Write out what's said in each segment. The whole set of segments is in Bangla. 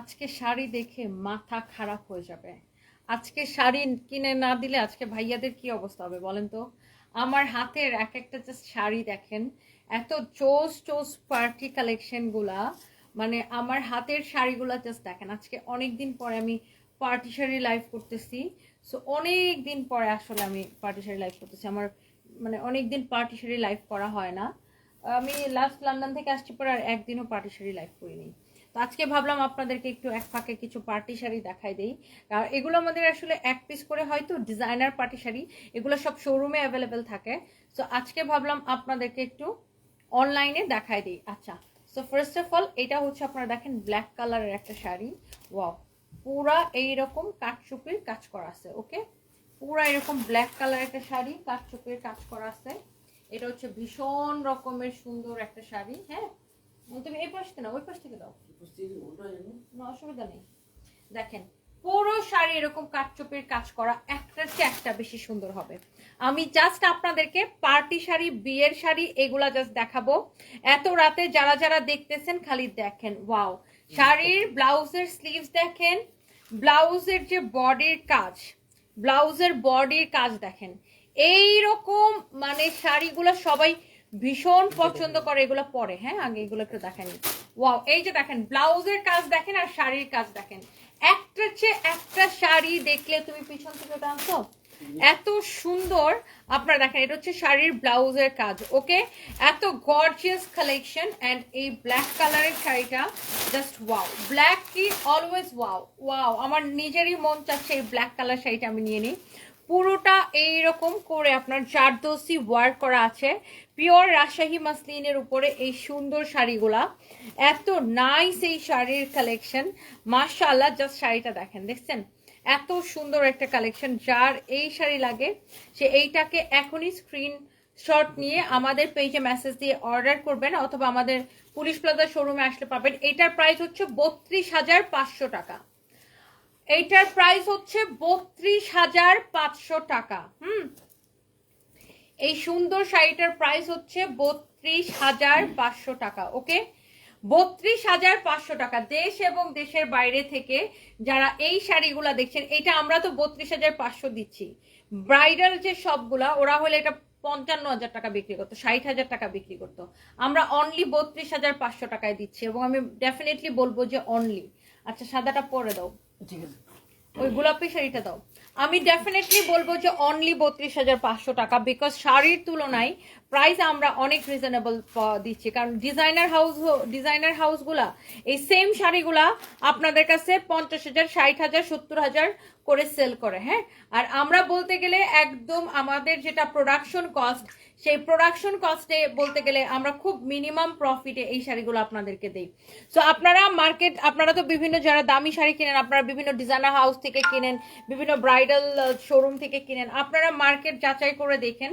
আজকে শাড়ি দেখে মাথা খারাপ হয়ে যাবে। আজকে শাড়ি কিনে না দিলে আজকে ভাইয়াদের কি অবস্থা হবে বলেন তো। আমার হাতের এক একটা জাস্ট শাড়ি দেখেন, এত চোস চোস পার্টি কালেকশন গুলা, মানে আমার হাতের শাড়িগুলা জাস্ট দেখেন। আজকে অনেক দিন পরে আমি পার্টি শাড়ি লাইভ করতেছি। সো অনেক দিন পরে আসলে আমি পার্টি শাড়ি লাইভ করতেছি। আমার মানে অনেক দিন পার্টি শাড়ি লাইভ করা হয় না। আমি লাস্ট লন্ডন থেকে আসছি পরে আর একদিনও পার্টি শাড়ি লাইভ করিনি। তো আজকে ভাবলাম আপনাদেরকে একটু এক ফাঁকে কিছু পার্টি শাড়ি দেখাই দেই। কারণ এগুলো আমাদের আসলে এক পিস করে হয়তো ডিজাইনার পার্টি শাড়ি, এগুলো সব শোরুমে অ্যাভেলেবেল থাকে। সো আজকে ভাবলাম আপনাদেরকে একটু অনলাইনে দেখাই দিই। আচ্ছা, সো ফার্স্ট অফ অল এটা হচ্ছে আপনারা দেখেন ব্ল্যাক কালারের একটা শাড়ি। ওয়াও, পুরা এইরকম কাঠচুপির কাজ করা আছে। ওকে, পুরা এরকম ব্ল্যাক কালার একটা শাড়ি, কাঠচুপির কাজ করা আছে। এটা হচ্ছে ভীষণ রকমের সুন্দর একটা শাড়ি। হ্যাঁ, তুমি এই পাশ থেকে না ওই পাশ থেকে দাও, না অসুবিধা নেই। দেখেন পুরো শাড়ি এরকম কাঠচুপির কাজ করা, একটার চেয়ে একটা বেশি সুন্দর হবে। আমি জাস্ট আপনাদেরকে পার্টি শাড়ি, বিয়ের শাড়ি এগুলা জাস্ট দেখাবো। এত রাতে যারা যারা দেখতেছেন খালি দেখেন। ওয়াও, শাড়ির ব্লাউজের স্লিভস দেখেন, ব্লাউজের যে বডির কাজ, ব্লাউজের বডির কাজ দেখেন। এইরকম মানে শাড়িগুলো সবাই ভীষণ পছন্দ করে, এগুলো পরে। হ্যাঁ, আগে এগুলো একটু দেখেনি। ওয়াও, এই যে দেখেন ব্লাউজের কাজ দেখেন আর শাড়ির কাজ দেখেন। একটা চেয়ে একটা শাড়ি দেখলে তুমি পিছন থেকে টানছো, এত সুন্দর। আপনারা দেখেন এটা হচ্ছে শাড়ির ব্লাউজের কাজ। ওকে, এত গর্জিয়াস কালেকশন। এন্ড এই ব্ল্যাক কালারের শাড়িটা জাস্ট ওয়াও। ব্ল্যাক কি অলওয়েজ ওয়াও। ওয়াও, আমার নিজেরই মন চাচ্ছে এই ব্ল্যাক কালার শাড়িটা আমি নিয়ে নিই। পুরোটা এইরকম করে আপনার জারদোসি ওয়ার্ক করা আছে, পিওর রাজশাহী মাসলিনের উপরে এই সুন্দর শাড়িগুলা। এত নাইস এই শাড়ির কালেকশন, মাশাআল্লাহ। জাস্ট শাড়িটা দেখেন, দেখছেন এত সুন্দর একটা কালেকশন। যার এই শাড়ি লাগে সে এইটাকে এখনই স্ক্রিনশট নিয়ে আমাদের পেজে মেসেজ দিয়ে অর্ডার করবেন, অথবা আমাদের পুলিশ প্লাজা শোরুমে আসলে পাবেন। এটার প্রাইস হচ্ছে 32,500 টাকা। এইটার প্রাইস হচ্ছে 32,500 টাকা। এই সুন্দর শাড়িটার প্রাইস হচ্ছে 32,500 টাকা। ওকে, 32,500 টাকা। দেশ এবং দেশের বাইরে থেকে যারা এই শাড়িগুলা দেখছেন, এটা আমরা তো 32,500 দিচ্ছি। ব্রাইডাল যে সবগুলা ওরা হলে এটা 55,000 টাকা বিক্রি করতো, 60,000 টাকা বিক্রি করতো। আমরা অনলি 32,500 টাকায় দিচ্ছি, এবং আমি ডেফিনেটলি বলবো যে অনলি। আচ্ছা, সাদাটা পরে দাও, ঠিক আছে, ওই গোলাপি শাড়িটা দাও। আমি ডেফিনেটলি বলবো যে অনলি 32,500 টাকা, বিকজ শাড়ির তুলনায় প্রাইস আমরা অনেক রিজনেবল দিচ্ছি। কারণ ডিজাইনার হাউসগুলা এই সেম শাড়িগুলা আপনাদের কাছে 50,000, 60,000, 70,000 করে সেল করে। হ্যাঁ, আর আমরা বলতে গেলে একদম আমাদের যেটা প্রোডাকশন কস্ট, সেই প্রোডাকশন কস্টে বলতে গেলে আমরা খুব মিনিমাম প্রফিটে এই শাড়িগুলো আপনাদেরকে দেই। সো আপনারা তো বিভিন্ন যারা দামি শাড়ি কিনেন, আপনারা বিভিন্ন ডিজাইনার হাউস থেকে কিনেন, বিভিন্ন ব্রাইডাল শোরুম থেকে কিনেন, আপনারা মার্কেট যাচাই করে দেখেন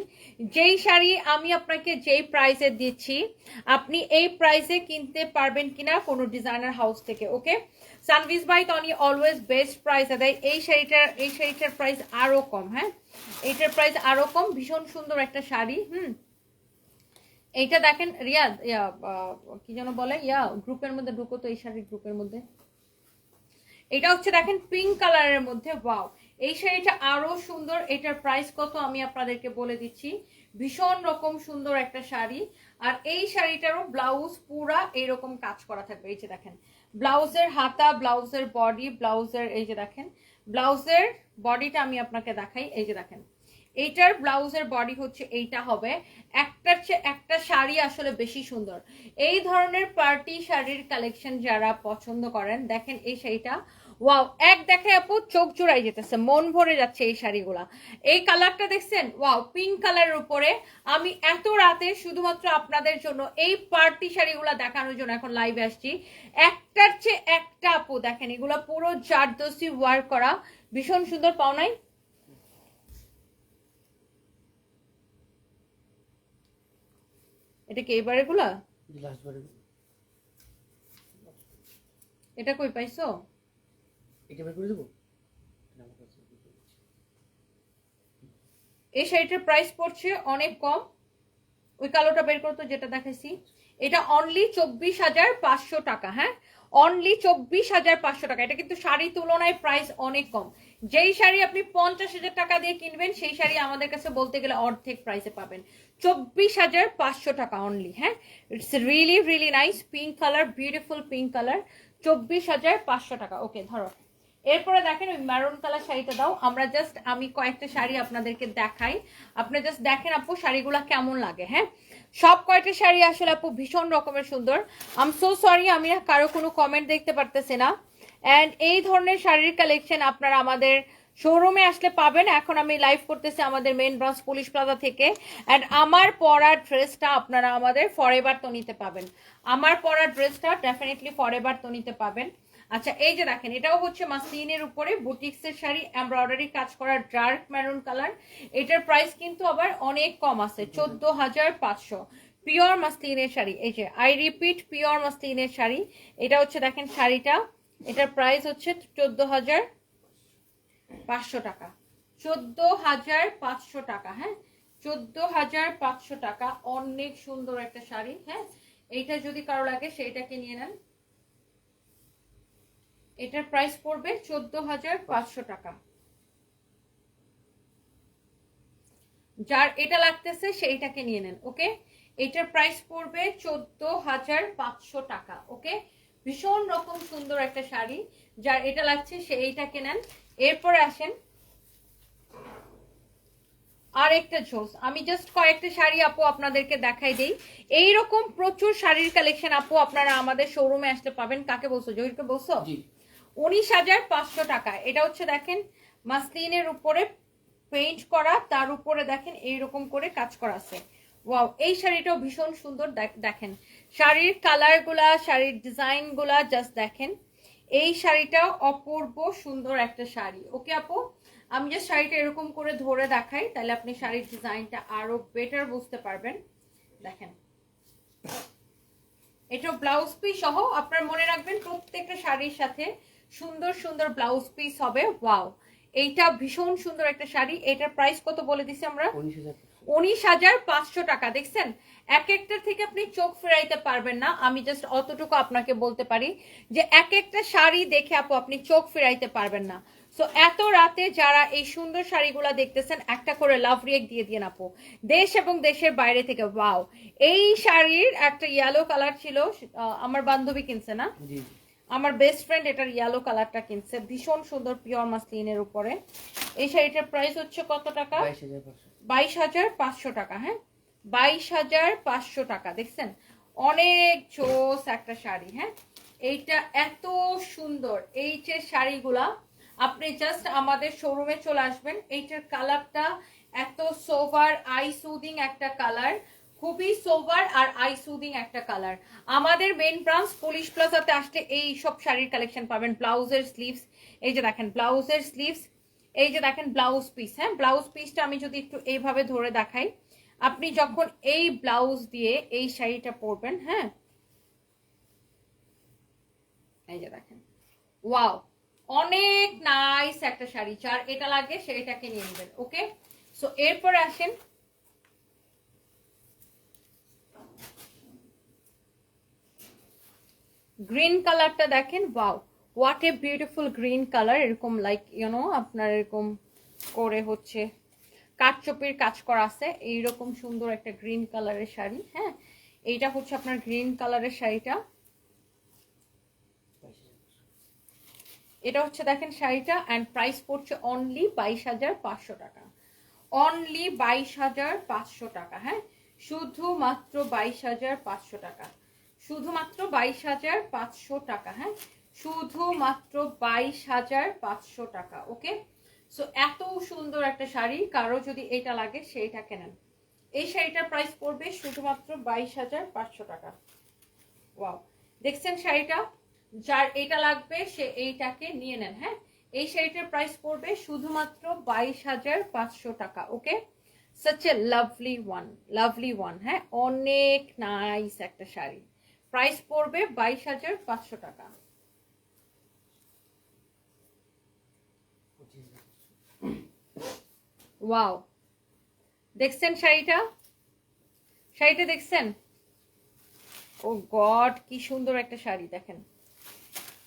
যেই শাড়ি আমি আপনাকে যেই প্রাইসে দিচ্ছি আপনি এই প্রাইসে কিনতে পারবেন কিনা কোনো ডিজাইনার হাউস থেকে। ওকে, সানভিজ by Toni always best price দেয়। এই শাড়িটার প্রাইস আরো কম। হ্যাঁ, এইটার প্রাইস আরো কম। ভীষণ সুন্দর একটা শাড়ি। এইটা দেখেন রিয়াদ, কি যেন বলে, গ্রুপের মধ্যে ঢুকো তো, এই শাড়ির গ্রুপের মধ্যে। এটা হচ্ছে দেখেন পিঙ্ক কালারের মধ্যে। ওয়াও, এই শাড়িটা আরো সুন্দর। এটার প্রাইস কত আমি আপনাদেরকে বলে দিচ্ছি। ভীষণ রকম সুন্দর একটা শাড়ি। আর এই শাড়িটারও ব্লাউজ পুরা এইরকম কাজ করা থাকবে। এই যে দেখেন ব্লাউজের হাতা, ব্লাউজের বডি, ব্লাউজের এই যে দেখেন ব্লাউজের বডিটা আমি আপনাকে দেখাই। এই যে দেখেন এইটার ব্লাউজের বডি হচ্ছে এইটা হবে। একটার চেয়ে একটা শাড়ি আসলে বেশি সুন্দর। এই ধরনের পার্টি শাড়ির কালেকশন যারা পছন্দ করেন, দেখেন এই শাড়িটা। ওয়াও, এক দেখে আপু চোখ জোড়াই যেতেছে, মন ভরে যাচ্ছে এই শাড়িগুলা। এই কালারটা দেখছেন, ওয়াও, পিঙ্ক কালারের উপরে। আমি এত রাতে শুধুমাত্র আপনাদের জন্য এই পার্টি শাড়িগুলা দেখানোর জন্য এখন লাইভে আসছি। একটার চেয়ে একটা আপু দেখেন, এগুলা পুরো জারদোসি ওয়ার্ক করা, ভীষণ সুন্দর। পাও নাই? এটা কি এইবারে গুলা? এটা কই পাইছো? এটা বের করে দেবো। এই শাড়িটার প্রাইস পড়ছে অনেক কম। ওই কালোটা বের করতো যেটা দেখাইছি। এটা অনলি 24,500 টাকা। হ্যাঁ, অনলি 24,500 টাকা। এটা কিন্তু শাড়ির তুলনায় প্রাইস অনেক কম। যেই শাড়ি আপনি 50,000 টাকা দিয়ে কিনবেন সেই শাড়ি আমাদের কাছে বলতে গেলে অর্ধেক প্রাইসে পাবেন। 24,500 টাকা অনলি। হ্যাঁ, it's really really nice pink colour, beautiful pink colour, 24,500 টাকা। ওকে ধরো, এরপরে দেখেন ওই ম্যারুন কালার শাড়িটা দাও। আমি কয়েকটা শাড়ি আপনাদেরকে দেখাই, আপনি জাস্ট দেখেন আপু শাড়িগুলা কেমন লাগে। হ্যাঁ, সব কয়টা শাড়ি আসলে আপু ভীষণ রকমের সুন্দর। আই এম সো সরি, আমি না কারো কোনো কমেন্ট দেখতে পারতেছি না। অ্যান্ড এই ধরনের শাড়ির কালেকশন আপনারা আমাদের শোরুমে আসলে পাবেন। এখন আমি লাইভ করতেছি আমাদের মেইন ব্রাঞ্চ পুলিশ প্লাজা থেকে। অ্যান্ড আমার পরা ড্রেসটা আপনারা আমাদের ফরএভার তো নিতে পাবেন। আমার পরা ড্রেসটা ডেফিনেটলি ফরএভার তো নিতে পাবেন। আচ্ছা, এই যে দেখেন, এটাও হচ্ছে মাসলিনের উপরে বুটিক্সের শাড়ি, এমব্রয়ডারি কাজ করা, ডার্ক মেরুন কালার। এটার প্রাইস কিন্তু আবার অনেক কম আছে, 14,500। পিওর মাসলিনের শাড়ি, এই যে আই রিপিট পিওর মাসলিনের শাড়ি। এটা হচ্ছে দেখেন শাড়িটা, এটার প্রাইস হচ্ছে 14,500 টাকা। 14,500 টাকা। হ্যাঁ, 14,500 টাকা। অনেক সুন্দর একটা শাড়ি। হ্যাঁ, এইটা যদি কারো লাগে সেইটাকে নিয়ে নেন। এটার প্রাইস পড়বে 14,500 টাকা। যার এটা লাগতেছে সেইটাকে নিয়ে নেন। ওকে, এটার প্রাইস পড়বে 14,500 টাকা। ওকে, ভীষণ রকম সুন্দর একটা শাড়ি, যার এটা লাগছে সে এইটাকে নেন। এরপরে আসেন আর একটা ঝোস, আমি জাস্ট কয়েকটা শাড়ি আপু আপনাদেরকে দেখাই দেই। এইরকম প্রচুর শাড়ির কালেকশন আপু আপনারা আমাদের শোরুমে আসতে পাবেন। কাকে বলছো, জহিরকে বলছো? 19,500 টাকা। এটা হচ্ছে দেখেন মাসলিনের উপরে পেইন্ট করা, তার উপরে দেখেন এইরকম করে কাজ করা আছে। ওয়াও, এই শাড়িটাও ভীষণ সুন্দর। দেখেন শাড়ির কালার গুলা, শাড়ির ডিজাইন গুলা জাস্ট দেখেন। এই শাড়িটাও অপূর্ব সুন্দর একটা শাড়ি। ওকে আপু, আমি যে শাড়িটা এরকম করে ধরে দেখাই, তাহলে আপনি শাড়ির ডিজাইনটা আরো বেটার বুঝতে পারবেন। দেখেন, এটা ব্লাউজ পিস সহ। আপনার মনে রাখবেন প্রত্যেকটা শাড়ির সাথে সুন্দর সুন্দর ব্লাউজ পিস হবে। ওয়াও, এইটা ভীষণ সুন্দর একটা শাড়ি। এটার প্রাইস কত বলে দিছি আমরা? 19,500 টাকা। দেখছেন, এক একটা থেকে আপনি চোখ ফেরাইতে পারবেন না। আমি জাস্ট অতটুকু আপনাকে বলতে পারি যে এক একটা শাড়ি দেখে আপু আপনি চোখ ফেরাইতে পারবেন না। সো এত রাতে যারা এই সুন্দর শাড়িগুলা দেখতেছেন, একটা করে লাভ রিয়েক্ট দিয়ে দিয়ে আপু, দেশ এবং দেশের বাইরে থেকে। ওয়াও, এই শাড়ির একটা ইয়েলো কালার ছিল, আমার বান্ধবী কিনছে না, আমার বেস্ট ফ্রেন্ড এটার ইয়েলো কালারটা কিনছে, ভীষণ সুন্দর পিওর মাসলিনের উপরে। এই শাড়িটার প্রাইস হচ্ছে কত টাকা? 22,500 টাকা। হ্যাঁ, 22,500 টাকা। দেখছেন, অনেক জোস একটা শাড়ি। হ্যাঁ, এইটা এত সুন্দর। এই যে শাড়িগুলা আপনি জাস্ট আমাদের শোরুমে চলে আসবেন। এইটার কালারটা এত সোভার, আই সুদিং একটা কালার, খুবই সোভার আর আই সুদিং একটা কালার। আমাদের মেইন ব্রাঞ্চ পুলিশ প্লাজাতে আসলে এই সব শাড়ির কালেকশন পাবেন। ব্লাউজের স্লিভস, এই যে দেখেন ব্লাউজের স্লিভস, এই যে দেখেন ব্লাউজ পিস। হ্যাঁ, ব্লাউজ পিসটা আমি যদি একটু এইভাবে ধরে দেখাই, আপনি যখন এই ব্লাউজ দিয়ে এই শাড়িটা পরবেন, হ্যাঁ, এই যে দেখেন, ওয়াও, অনেক নাইস একটা শাড়ি। যার এটা লাগে সে এটাকে নিয়ে নেবেন। ওকে, সো এরপরে আসেন গ্রিন কালারটা দেখেন। Wow, what a beautiful green colour. এরকম লাইক আপনার এরকম করে হচ্ছে কাঠচোপের কাজ করা আছে, এইরকম সুন্দর একটা গ্রিন কালারের শাড়ি। হ্যাঁ, এইটা হচ্ছে আপনার গ্রিন কালারের শাড়িটা। এটা হচ্ছে দেখেন শাড়িটা, অ্যান্ড প্রাইস পড়ছে অনলি 22,500 টাকা। অনলি 22,500 টাকা। হ্যাঁ, শুধুমাত্র 22,500 টাকা। শুধুমাত্র 22,500 টাকা। হ্যাঁ, শুধুমাত্র 22,500 টাকা। ওকে, সো এত সুন্দর একটা শাড়ি, কারো যদি এটা লাগে সেইটা কেনেন। এই শাড়িটার প্রাইস পড়বে শুধুমাত্র 22,500 টাকা। ওয়াও, দেখছেন শাড়িটা? যার এটা লাগবে সে এইটাকে নিয়ে নেন। হ্যাঁ, এই শাড়িটার প্রাইস পড়বে শুধুমাত্র 22,500 টাকা। ওকে, such a lovely one, lovely one। হ্যাঁ, অনেক নাইস একটা শাড়ি। প্রাইস পড়বে 22,500 টাকা। ওয়াও, দেখছেন শাড়িটা? শাড়িটা দেখছেন? ও গড, কি সুন্দর একটা শাড়ি। দেখেন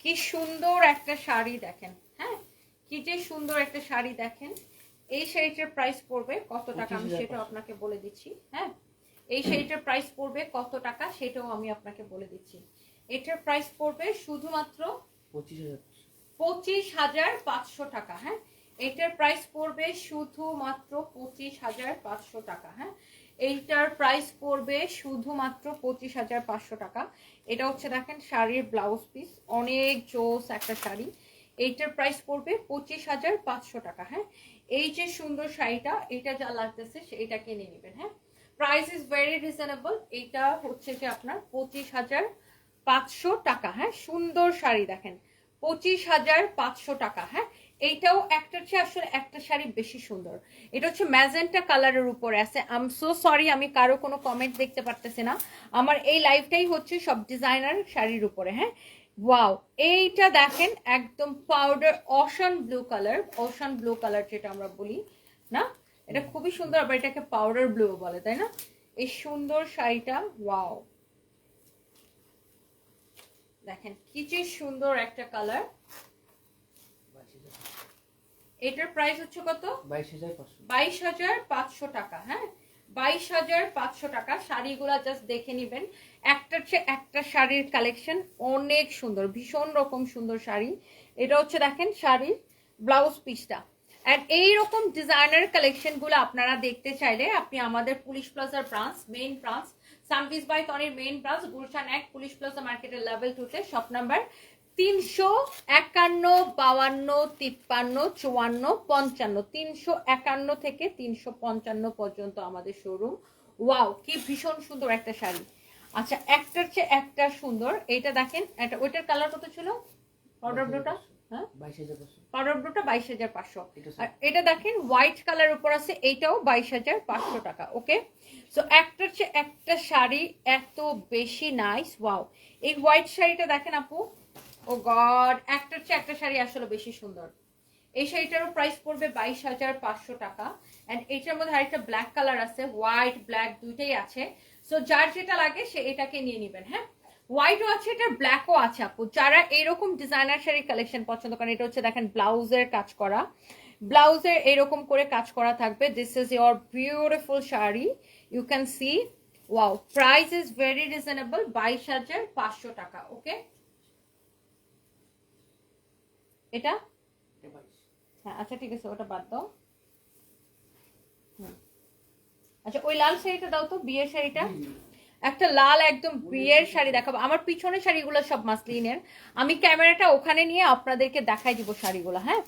কি সুন্দর একটা শাড়ি দেখেন, হ্যাঁ কি যে সুন্দর একটা শাড়ি দেখেন। এই শাড়িটার প্রাইস পড়বে কত টাকা আমি সেটাও আপনাকে বলে দিচ্ছি। হ্যাঁ, এই শাড়িটার প্রাইস পড়বে কত টাকা সেটাও আমি আপনাকে বলে দিচ্ছি। এটার প্রাইস পড়বে শুধুমাত্র 25,500 টাকা। হ্যাঁ, এটার প্রাইস পড়বে শুধুমাত্র 25,500 টাকা। হ্যাঁ, এইটার প্রাইস পড়বে শুধুমাত্র 25,500 টাকা। এটা হচ্ছে দেখেন শাড়ির ব্লাউজ পিস, অনেক জোস একটা শাড়ি। এইটার প্রাইস পড়বে 25,500 টাকা। হ্যাঁ, এই যে সুন্দর শাড়িটা, এটা যা লাগতেছে সেটা কিনে নেবেন। হ্যাঁ, প্রাইস ইজ ভেরি রিজনেবল। এটা হচ্ছে যে আপনার 25,500 টাকা। হ্যাঁ, সুন্দর শাড়ি দেখেন, 25,500 টাকা। হ্যাঁ, এইটাও একটার চেয়ে আসলে একটা শাড়ি বেশি সুন্দর। এটা হচ্ছে ম্যাজেন্টা কালারের উপরে আছে। আই এম সো সরি, আমি কারো কোনো কমেন্ট দেখতে পারতেছি না। আমার এই লাইভটাই হচ্ছে সব ডিজাইনার শাড়ির উপরে। হ্যাঁ, ওয়াও, এইটা দেখেন একদম powder ocean blue colour, ocean blue colour যেটা আমরা বলি না, এটা খুবই সুন্দর। আবার এটাকে পাউডার ব্লু বলে, তাই না? এই সুন্দর শাড়িটা, ওয়াও দেখেন কি যে সুন্দর একটা কালার। এটার প্রাইস হচ্ছে কত? 22,500 টাকা। হ্যাঁ, 22,500 টাকা। শাড়িগুলা জাস্ট দেখে নিবেন, একটার চেয়ে একটা শাড়ির কালেকশন অনেক সুন্দর, ভীষণ রকম সুন্দর শাড়ি। এটা হচ্ছে দেখেন শাড়ির ব্লাউজ পিসটা। আর এইরকম ডিজাইনার কালেকশন গুলো আপনারা দেখতে চাইলে আপনি আমাদের পুলিশ প্লাজার ব্রাঞ্চ, মেইন ব্রাঞ্চ, সানভিজ বাই তনির main branch, Gulshan 1 police plaza মার্কেটের লেভেল 2 তে শপ নাম্বার 351, 52, 53, 54, 55, 351 থেকে 355 পর্যন্ত আমাদের শোরুম। ওয়াও, কি ভীষণ সুন্দর একটা শাড়ি। আচ্ছা, একটার চেয়ে একটা সুন্দর। এইটা দেখেন, এটা ওইটার কালার কত ছিল? পাউডার ব্লুটা, হ্যাঁ পাউডার ব্লুটা 22,500। আর এটা দেখেন হোয়াইট কালার উপর আছে, এইটাও 22,500 টাকা। ওকে, সো একটার চেয়ে একটা শাড়ি এত বেশি নাইস। ওয়াও, এই হোয়াইট শাড়িটা দেখেন আপু, ও গড, একটার চেয়ে একটা শাড়ি আসলে বেশি সুন্দর। এই শাড়িটারও প্রাইস পড়বে 22,500 টাকা। এন্ড এটার মধ্যে আরেকটা ব্ল্যাক কালার আছে, হোয়াইট ব্ল্যাক দুইটাই আছে। সো যার যেটা লাগে সে এটাকে নিয়ে নেবেন। হ্যাঁ, হোয়াইটও আছে, এটার ব্ল্যাকও আছে আপু। যারা এরকম ডিজাইনার শাড়ির কালেকশন পছন্দ করেন, এটা হচ্ছে দেখেন ব্লাউজের কাজ করা, ব্লাউজের এরকম করে কাজ করা থাকবে। This is your beautiful sari, you can see. Wow, price is very reasonable, 22,500 টাকা। ওকে, এটা হ্যাঁ, আচ্ছা ঠিক আছে, ওটা বাদ দাও। আচ্ছা, ওই লাল শাড়িটা দাও তো, বিয়ের শাড়িটা। একটা লাল একদম বিয়ের শাড়ি দেখাবো। আমার পিছনের শাড়িগুলো সব মাসলিনের, আমি ক্যামেরাটা ওখানে নিয়ে আপনাদেরকে দেখাই দিব শাড়িগুলো। হ্যাঁ,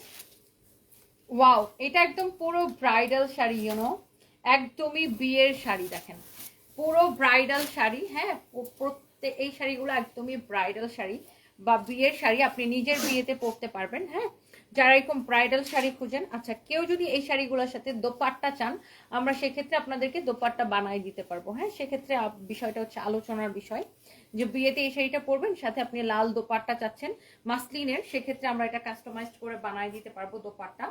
ওয়াও, এটা একদম পুরো ব্রাইডাল শাড়ি, ইউনো একদমই বিয়ের শাড়ি দেখেন, পুরো ব্রাইডাল শাড়ি। হ্যাঁ, প্রত্যেক এই শাড়িগুলো একদমই ব্রাইডাল শাড়ি বা বিয়ের শাড়ি, আপনি নিজের বিয়েতে পরতে পারবেন। হ্যাঁ, যারা এরকম ব্রাইডাল শাড়ি খুঁজেন। আচ্ছা, কেউ যদি এই শাড়িগুলোর সাথে দোপাট্টা চান, আমরা সেক্ষেত্রে আপনাদেরকে দোপাট্টা বানাই দিতে পারবো। হ্যাঁ, সেক্ষেত্রে বিষয়টা হচ্ছে আলোচনার বিষয়, যে বিয়েতে এই শাড়িটা পরবেন, সাথে আপনি লাল দোপাট্টা চাচ্ছেন মাসলিনের, সেক্ষেত্রে আমরা এটা কাস্টমাইজড করে বানাই দিতে পারবো দোপাট্টা।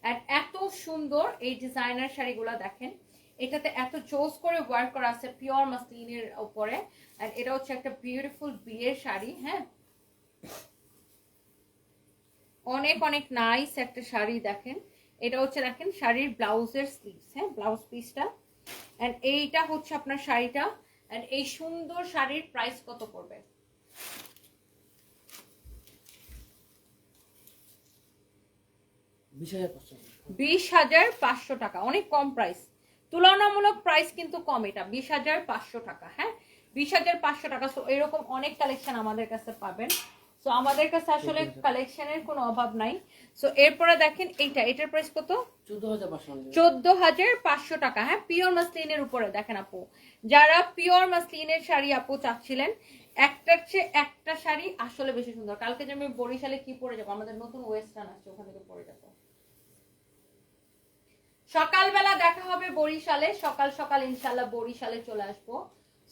আর এত সুন্দর এই ডিজাইনার শাড়িগুলো দেখেন, এটাতে এত চোজ করে ওয়ার্ক করা আছে পিওর মাসলিনের উপরে। আর এটা হচ্ছে একটা বিউটিফুল বিয়ের শাড়ি। হ্যাঁ, অনেক অনেক নাইস একটা শাড়ি দেখেন। এটা হচ্ছে দেখেন শাড়ির ব্লাউজের স্লিভস। হ্যাঁ, ব্লাউজ পিসটা। এন্ড এইটা হচ্ছে আপনার শাড়িটা। এন্ড এই সুন্দর শাড়ির প্রাইস কত পড়বে? 20,500 টাকা। অনেক কম প্রাইস, তুলনামূলক প্রাইস কিন্তু কম। এটা 20,500 টাকা। হ্যাঁ, 20,500 টাকা। সো এরকম অনেক কালেকশন আমাদের কাছে পাবেন। সো আমাদের কাছে আসলে কালেকশনের কোনো অভাব নাই। সো এরপরে দেখেন এইটা, এটার প্রাইস কত? 14,500 টাকা। হ্যাঁ, পিওর মাসলিনের উপরে দেখেন আপু, যারা পিওর মাসলিনের শাড়ি আপু চাচ্ছিলেন, একটার চেয়ে একটা শাড়ি আসলে বেশি সুন্দর। কালকে যে আমি বরিশালে কি পরে যাবো, আমাদের নতুন ওয়েস্টার্ন আসছে, ওখান থেকে পরে যাবো। সকালবেলা দেখা হবে বরিশালে, সকাল সকাল ইনশাল্লাহ বরিশালে চলে আসবো।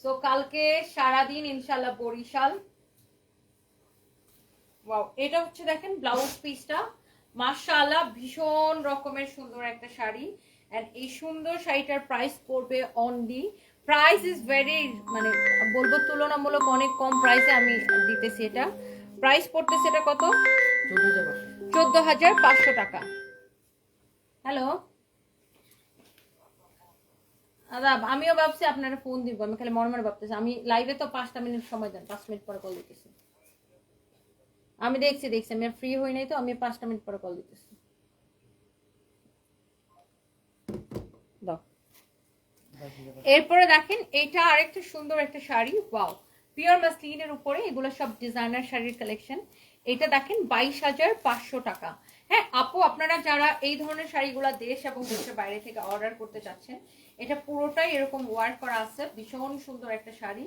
সো কালকে সারাদিন ইনশাল্লাহ বরিশাল। ওয়াও, এটা হচ্ছে দেখেন ব্লাউজ পিসটা, মাশাআল্লাহ ভীষণ রকমের সুন্দর একটা শাড়ি। এন্ড এই সুন্দর শাড়িটার প্রাইস পড়বে অনলি, প্রাইস ইজ ভেরি, মানে বলবো তুলনামূলক অনেক কম প্রাইসে আমি দিতেছি এটা। প্রাইস পড়তেছে এটা কত? 14,500। 14,500 টাকা। হ্যালো আদাব, আমিও ভাবছি আপনারা ফোন দিব, আমি খালি মর্মার ভাবতেছি। আমি লাইভে তো 5টা মিনিট সময় দেন, 5 মিনিট পরে কল দিতেছি। আমি দেখছি আমি ফ্রি হই নাই তো, আমি 5টা মিনিট পরে কল দিতেছি। দাও। এরপরে দেখেন এটা আরেকটা সুন্দর একটা শাড়ি, ওয়াও, পিওর মাসলিনের উপরে, এগুলো সব ডিজাইনার শাড়ির কালেকশন। এটা দেখেন 22,500 টাকা। হ্যাঁ আপু, আপনারা যারা এই ধরনের শাড়িগুলো দেশ এবং দেশের বাইরে থেকে অর্ডার করতে চাচ্ছেন, এটা পুরোটাই এরকম ওয়ার্ক করা আছে, ভীষণ সুন্দর একটা শাড়ি।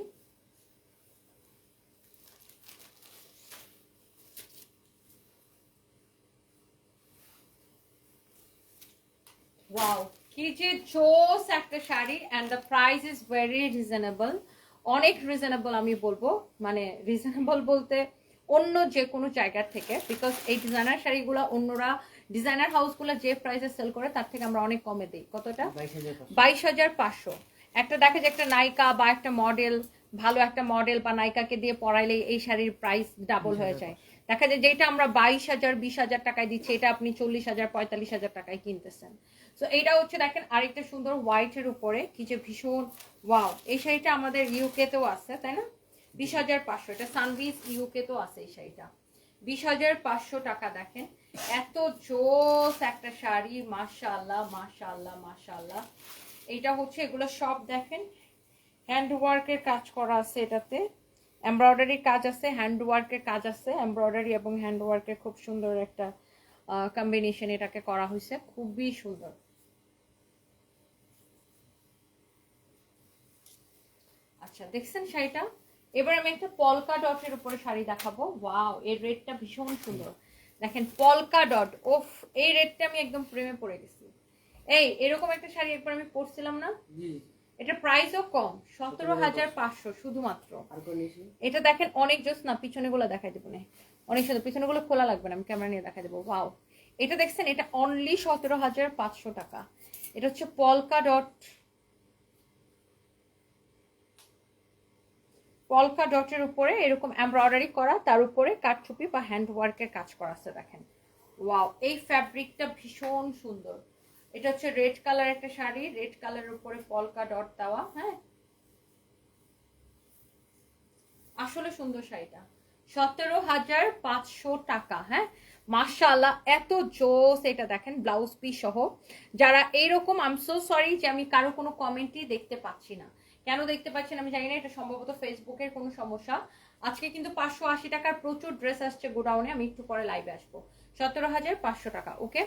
ওয়াও, কি যে জোস একটা sari, and the price is very reasonable, অনেক রিজনেবল আমি বলবো, মানে রিজনেবল বলতে অন্য যে কোনো জায়গার থেকে, বিকজ এই ডিজাইনার শাড়িগুলো অন্যরা ডিজাইনার হাউসগুলো যে প্রাইসে সেল করে তার থেকে আমরা অনেক কমে দিই। কতটা? 22,500। একটা দেখা যায় একটা নায়িকা বা একটা মডেল, ভালো একটা মডেল বা নায়িকাকে দিয়ে পরাইলে এই শাড়ির প্রাইস ডাবল হয়ে যায়। দেখা যায় যেটা আমরা 22,000 20,000 টাকায় দিচ্ছি, এটা আপনি 40,000 45,000 টাকায় কিনতেছেন। সো এইটা হচ্ছে দেখেন আরেকটা সুন্দর হোয়াইটের উপরে, কি যে ভীষণ ওয়াও। এই শাড়িটা আমাদের ইউকে তেও আছে, তাই না? 20,500, এটা সানভিজ ইউকে তেও আছে এই শাড়িটা। 20,500 টাকা। দেখেন এত জোস একটা শাড়ি, মাশাআল্লাহ মাশাআল্লাহ মাশাআল্লাহ। এটা হচ্ছে এগুলো সব দেখেন হ্যান্ড ওয়ার্কের কাজ করা আছে, এটাতে এমব্রয়ডারি কাজ আছে, হ্যান্ড ওয়ার্কের কাজ আছে, এমব্রয়ডারি এবং হ্যান্ড ওয়ার্কের খুব সুন্দর একটা কম্বিনেশন এটাকে করা হয়েছে, খুবই সুন্দর। আচ্ছা দেখছেন শাড়িটা। এবার আমি একটা পলকা ডটের উপরে শাড়ি দেখাবো। ওয়াও, এর রেটটা ভীষণ সুন্দর। দেখেন পলকা ডট, ওফ, এই রেটটা আমি একদম প্রেমে পড়ে গেছি। এই এরকম একটা শাড়ি একবার আমি পরছিলাম না, এটা প্রাইসও কম, 17,500 শুধুমাত্র। এটা দেখেন অনেক জোস না, পিছনে গুলো দেখাই দেবো না, অনেক সুন্দর, পিছনে গুলো খোলা লাগবে না, আমি ক্যামেরা নিয়ে দেখাই দেবো। ওয়াও, এটা দেখছেন, এটা অনলি 17,500 টাকা। এটা হচ্ছে পলকা ডট, পলকা ডটের উপরে এরকম এমব্রয়ডারি করা, তার উপরে কাঠছুপি বা হ্যান্ড ওয়ার্কের কাজ করা আছে। দেখেন ওয়াও, এই ফ্যাব্রিকটা ভীষণ সুন্দর। এটা হচ্ছে রেড কালার একটা শাড়ি, রেড কালারের উপরে পলকা ডট দেওয়া। হ্যাঁ আসলে সুন্দর শাড়িটা, 17,500 টাকা। হ্যাঁ মাশাআল্লাহ, এত জোস। এটা দেখেন ব্লাউজ পিস সহ। যারা এইরকম, আই এম সো সরি যে আমি কারো কোনো কমেন্টই দেখতে পাচ্ছি না, কেন দেখতে পাচ্ছেন আমি জানি না, এটা সম্ভবত ফেসবুকের কোনো সমস্যা। আজকে কিন্তু 580 টাকার প্রচুর ড্রেস আসছে গোডাউনে, আমি একটু পরে লাইভে আসবো। 17,500 টাকা। ওকে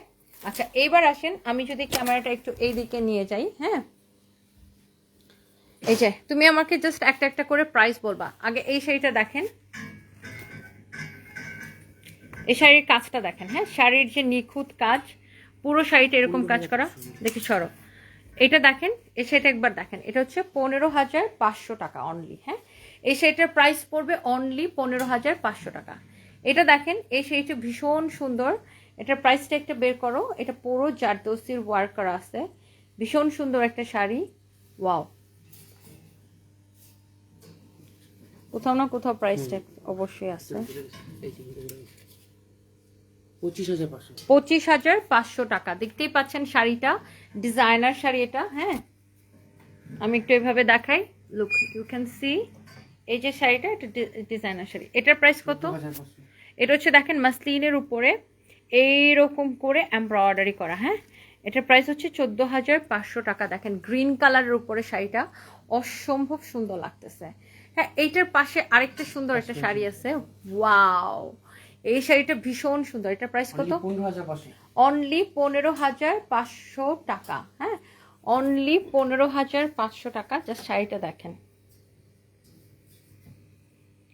আচ্ছা, এইবার আসেন, আমি যদি ক্যামেরাটা একটু এই দিকে নিয়ে যাই। হ্যাঁ এই যে তুমি আমাকে জাস্ট একটা একটা করে প্রাইস বলবা। আগে এই শাড়িটা দেখেন, এই শাড়ির কাজটা দেখেন। হ্যাঁ শাড়ির যে নিখুঁত কাজ, পুরো শাড়িটা এরকম কাজ করা। দেখি সরো, এটা দেখেন, এই শাড়িটা একবার দেখেন, এটা হচ্ছে 15,500 টাকা অনলি। হ্যাঁ এই শাড়িটার প্রাইস পড়বে অনলি 15,500 টাকা। এটা দেখেন, এই শাড়িটা ভীষণ সুন্দর, এটার প্রাইসটা একটা বের করো। এটা পুরো জারদোসির ওয়ার্ক করা আছে, ভীষণ সুন্দর একটা শাড়ি। ওয়াও, কোথাও না কোথাও প্রাইসটা অবশ্যই আছে। 25,500 টাকা। দেখতেই পাচ্ছেন শাড়িটা, ডিজাইনার শাড়ি এটা। হ্যাঁ আমি একটু এভাবে দেখাই, লুক ইউ ক্যান সি, এই যে শাড়িটা, এটা ডিজাইনার শাড়ি। এটার প্রাইস কত? এটা হচ্ছে দেখেন মাসলিনের উপরে এইরকম করে এমব্রয়ডারি করা। হ্যাঁ এটার প্রাইস হচ্ছে 14,500 টাকা। দেখেন গ্রিন কালারের উপরে শাড়িটা অসম্ভব সুন্দর লাগতেছে। হ্যাঁ এইটার পাশে আরেকটা সুন্দর একটা শাড়ি আছে, ওয়াও, এই শাড়িটা ভীষণ সুন্দর। এটার প্রাইস কত? অনলি 15,500 টাকা। হ্যাঁ অনলি 15,500 টাকা। জাস্ট শাড়িটা দেখেন,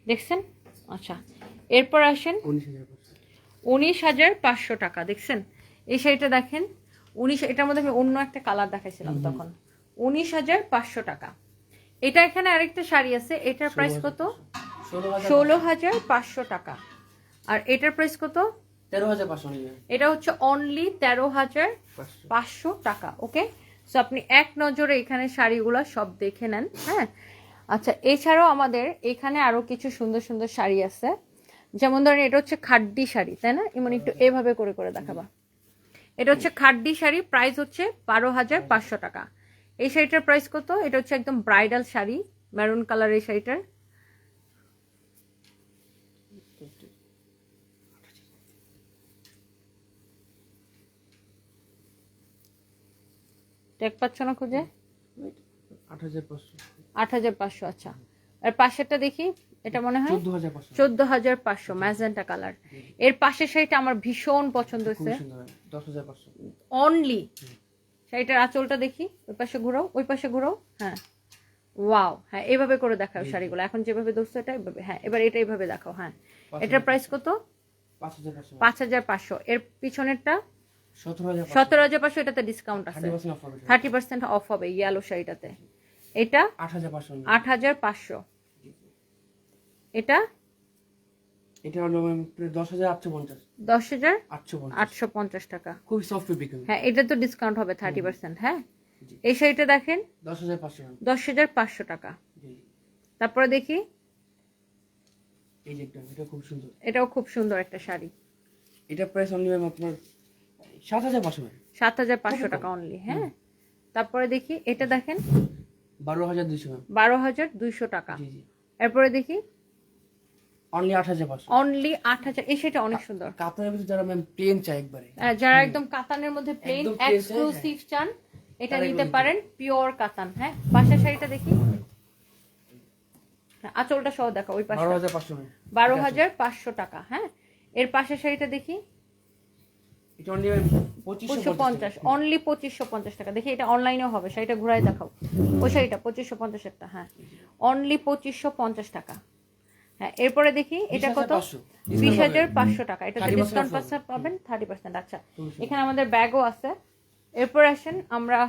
দেখছেন? আচ্ছা এরপর আসেন, 19,500 টাকা। দেখছেন এই শাড়িটা দেখেন, 19, এটার মধ্যে আমি অন্য একটা কালার দেখাইছিলাম তখন। 19,500 টাকা। এটা এখানে আরেকটা শাড়ি আছে, এটার প্রাইস কত? 16,500 টাকা। আর এটার প্রাইস কত? 13,500। এটা হচ্ছে অনলি 13,500 টাকা। ওকে সো আপনি এক নজরে এখানে শাড়িগুলো সব দেখে নেন। হ্যাঁ আচ্ছা, এছাড়াও আমাদের এখানে আরো কিছু সুন্দর সুন্দর শাড়ি আছে, যেমন ধরেন এটা হচ্ছে খাড্ডি শাড়ি, তাই না? এমন একটু এভাবে করে করে দেখাবা। এটা হচ্ছে খাড্ডি শাড়ি, প্রাইস হচ্ছে 12,500 টাকা। এই শাড়িটার প্রাইস কত? এটা হচ্ছে একদম ব্রাইডাল শাড়ি, মেরুন কালার এই শাড়িটার। টেক পাচ্ছ না খুঁজে? 8,500। 8,500। আচ্ছা, আর পাশেরটা দেখি, এটা মনে হয় 14,500। 14,500 ম্যাজেন্টা কালার। এর পাশের শাড়িটা আমার ভীষণ পছন্দ খুব হয়েছে, সুন্দর, 10,500। অনলি। শাড়িটার আঁচলটা দেখি, ওই পাশে ঘোরাও, ওই পাশে ঘোরাও। হ্যাঁ, ওয়াও, হ্যাঁ এইভাবে করে দেখাও শাড়িগুলো, এখন যেভাবে দোস্ত এটা এইভাবে, হ্যাঁ এবার এটা এইভাবে দেখাও। হ্যাঁ, এটার প্রাইস কত? 5,500। 5,500। এর পিছনেরটা 17,500। 17,500, এটাতে ডিসকাউন্ট আছে, 30% অফ হবে। 30% অফ হবে ইয়েলো শাড়িটাতে। এটা 8,500। 8,500। এটা এটা হলো ম্যাম 10,850। 10,850 টাকা। খুব সফট ফেব্রিক। হ্যাঁ, এটা তো ডিসকাউন্ট হবে 30%। হ্যাঁ, এই শাড়িটা দেখেন 10,500। 10,500 টাকা। তারপরে দেখি, এই যে এটা খুব সুন্দর। এটাও খুব সুন্দর একটা শাড়ি। এটা প্রাইস অনলি ম্যাম আপনার 7,500। 7,500 টাকা অনলি। হ্যাঁ, তারপরে দেখি এটা দেখেন 12,200 ম্যাম। 12,200 টাকা। জি জি। এরপরে দেখি অনলি 8,500। অনলি 8,000। এই শাড়িটা অনেক সুন্দর। কাতানের ভিতরে যারা ম্যাম প্লেন চাই একবারে, যারা একদম কাতানের মধ্যে প্লেন একদম plain চাই, এক্সক্লুসিভ চান, এটা তারা নিতে এগুলো পারেন, পিওর কাতান। হ্যাঁ, পাশের শাড়িটা দেখি, হ্যাঁ, আঁচলটা সহ দেখো, ওই পাশে 12,500 ম্যাম। 12,500 টাকা। হ্যাঁ, এর পাশের শাড়িটা দেখি, এটা অনলি ম্যাম 250, অনলি 2,550 টাকা। দেখি এটা অনলাইনেও হবে, শাড়িটা ঘুরাই দেখাও। ওই শাড়িটা 2,550 একটা। হ্যাঁ, অনলি 2,550 টাকা। হ্যাঁ, এরপরে দেখি এটা কত? 20,500 টাকা। এটাতে 30% ডিসকাউন্ট off হবে। পাবেন 30%। আচ্ছা, এখানে আমাদের ব্যাগও আছে। এরপর আসেন আমরা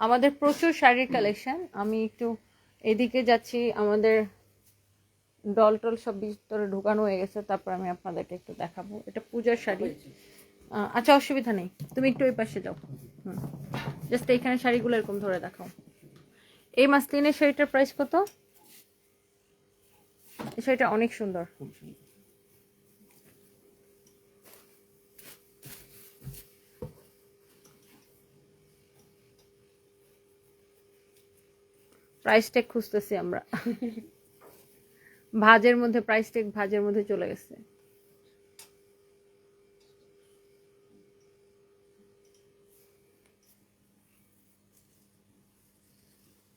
আমাদের প্রচুর শাড়ির কালেকশন। আমি একটু এদিকে যাচ্ছি, আমাদের ডল টল সব ভিতরে ঢুকানো হয়ে গেছে, তারপর আমি আপনাদেরকে একটু দেখাবো। এটা পূজার শাড়ি। আচ্ছা, অসুবিধা নেই, তুমি একটু ওই পাশে যাও। জাস্ট এইখানে শাড়িগুলো এরকম ধরে দেখাও। এই মাসলিনের শাড়িটার প্রাইস কত? এই শাড়িটা অনেক সুন্দর। প্রাইস ট্যাগ খুঁজতেছি আমরা। ভাজের মধ্যে প্রাইস ট্যাগ ভাজের মধ্যে চলে গেছে।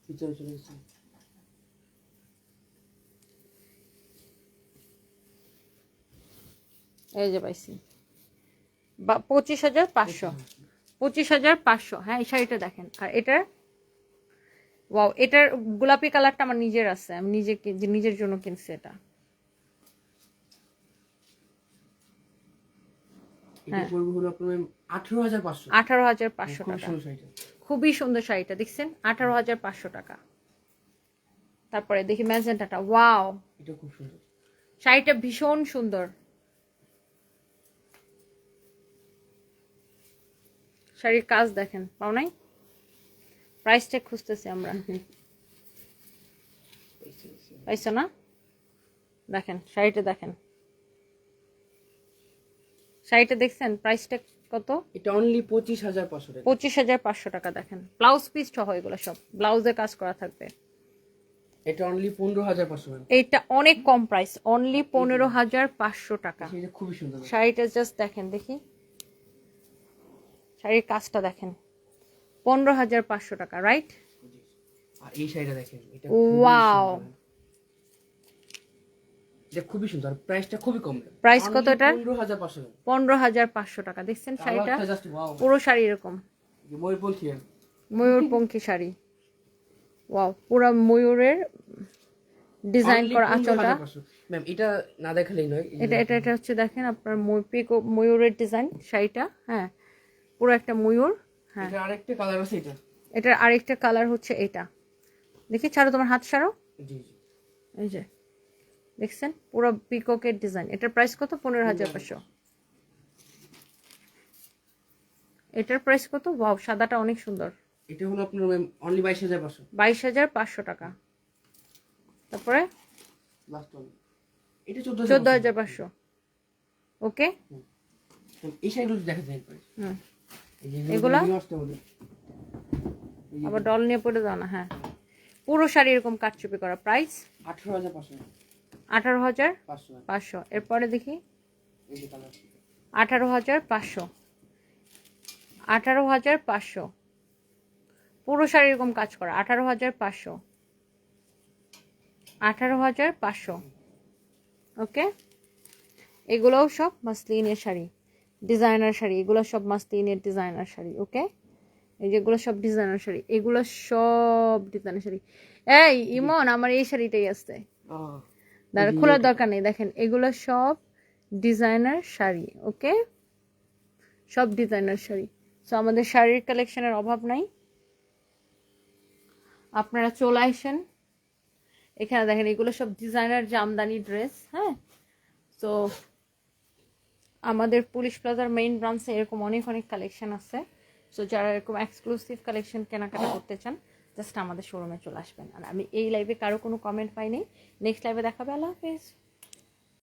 পিছনে চলে গেছে। এই যে পাইছি 25,500। 25,500। হ্যাঁ, এই শাড়িটা দেখেন। আর এটার, ওয়াও, এটার গোলাপি কালারটা আমার নিজের আছে, আমি নিজের জন্য কিনছি এটা। এটা পড়বে হলো আপনার ম্যাম 18,500। 18,500 খুব টাকা। সুন্দর শাড়িটা। খুবই সুন্দর শাড়িটা, দেখছেন? 18,500 টাকা। তারপরে দেখি ম্যাজেন্টাটা, ওয়াও, এটা খুব সুন্দর। শাড়িটা ভীষণ সুন্দর। শাড়ির কাজ দেখেন, পাও নাই? প্রাইসটা খুঁজতেছি আমরা। পাইছো না? দেখেন শাড়িটা, দেখেন শাড়িটা, দেখছেন প্রাইসটা কত? এটা অনলি 25,500 টাকা। 25,500 টাকা। দেখেন ব্লাউজ পিস সহ এগুলো সব ব্লাউজে কাজ করা থাকবে। এটা অনলি 15,500 ম্যাম। এইটা অনেক কম প্রাইস, অনলি 15,500 টাকা। এটা খুবই সুন্দর। শাড়িটা জাস্ট দেখেন, দেখি শাড়ির কাজটা দেখেন। 15,500 টাকা, রাইট? আর এই শাড়িটা দেখেন, এটা ওয়াও, এটা খুবই সুন্দর, প্রাইসটা খুবই কম। প্রাইস কত এটা? 15,500। 15,500 টাকা। দেখছেন শাড়িটা? Just wow. পুরো শাড়ি এরকম ময়ূরপঙ্খী। ময়ূরপঙ্খী শাড়ি, ওয়াও, পুরো ময়ূরের ডিজাইন করা আঁচলটা। ম্যাম এটা না দেখালেই নয়। এটা হচ্ছে দেখেন আপনার ময়ূরের ডিজাইন শাড়িটা। হ্যাঁ, পুরো একটা ময়ূর। হ্যাঁ, এটা আরেকটা কালার আছে। এটার আরেকটা কালার হচ্ছে এটা। দেখি, ছাড়ো তোমার হাত, ছাড়ো। জি জি। এই যে দেখছেন পুরো পিককের ডিজাইন। এটার প্রাইস কত? 15,500। এটার প্রাইস কত? ওয়াও, সাদাটা অনেক সুন্দর। এটা হলো আপনার ম্যাম অনলি 22,500। 22,500 টাকা। তারপরে লাস্ট ওয়ান এটা 14,500। ওকে, এই শাড়িগুলো দেখা যায় একবার হুম, এই যে এগুলা? নষ্ট হবে আবার ডল নিয়ে পড়ে দাও না। হ্যাঁ, পুরো শাড়ি এরকম কাটচুপি করা, প্রাইস 18,500 18,500। এরপরে দেখি এই যে কালার 18,500, 18,500 পুরো শাড়ি এরকম কাজ করা, 18,500, 18,500। ওকে, এগুলোও সব মাসলিনের শাড়ি, ডিজাইনার শাড়ি, এগুলো সব মাসলিনের ডিজাইনার শাড়ি। ওকে, এই যেগুলো সব ডিজাইনার শাড়ি, এগুলো সব ডিজাইনার শাড়ি। এই ইমন, আমার এই শাড়িটাই আছে, দাঁড়া খোলার দরকার নেই। দেখেন এগুলো সব ডিজাইনার শাড়ি। ওকে, সব ডিজাইনার শাড়ি। সো আমাদের শাড়ির কালেকশনের অভাব নাই, আপনারা চলে আসেন। এখানে দেখেন এগুলো সব ডিজাইনার জামদানি ড্রেস। হ্যাঁ, তো আমাদের পুলিশ প্লাজার মেইন ব্রাঞ্চে এরকম অনেক অনেক কালেকশন আছে। সো যারা এরকম এক্সক্লুসিভ কালেকশন কেনাকাটা করতে চান, জাস্ট আমাদের শোরুমে চলে আসবেন। আর আমি এই লাইভে কারো কোনো কমেন্ট পাইনি, নেক্সট লাইভে দেখাবে। আল্লাহ হাফেজ।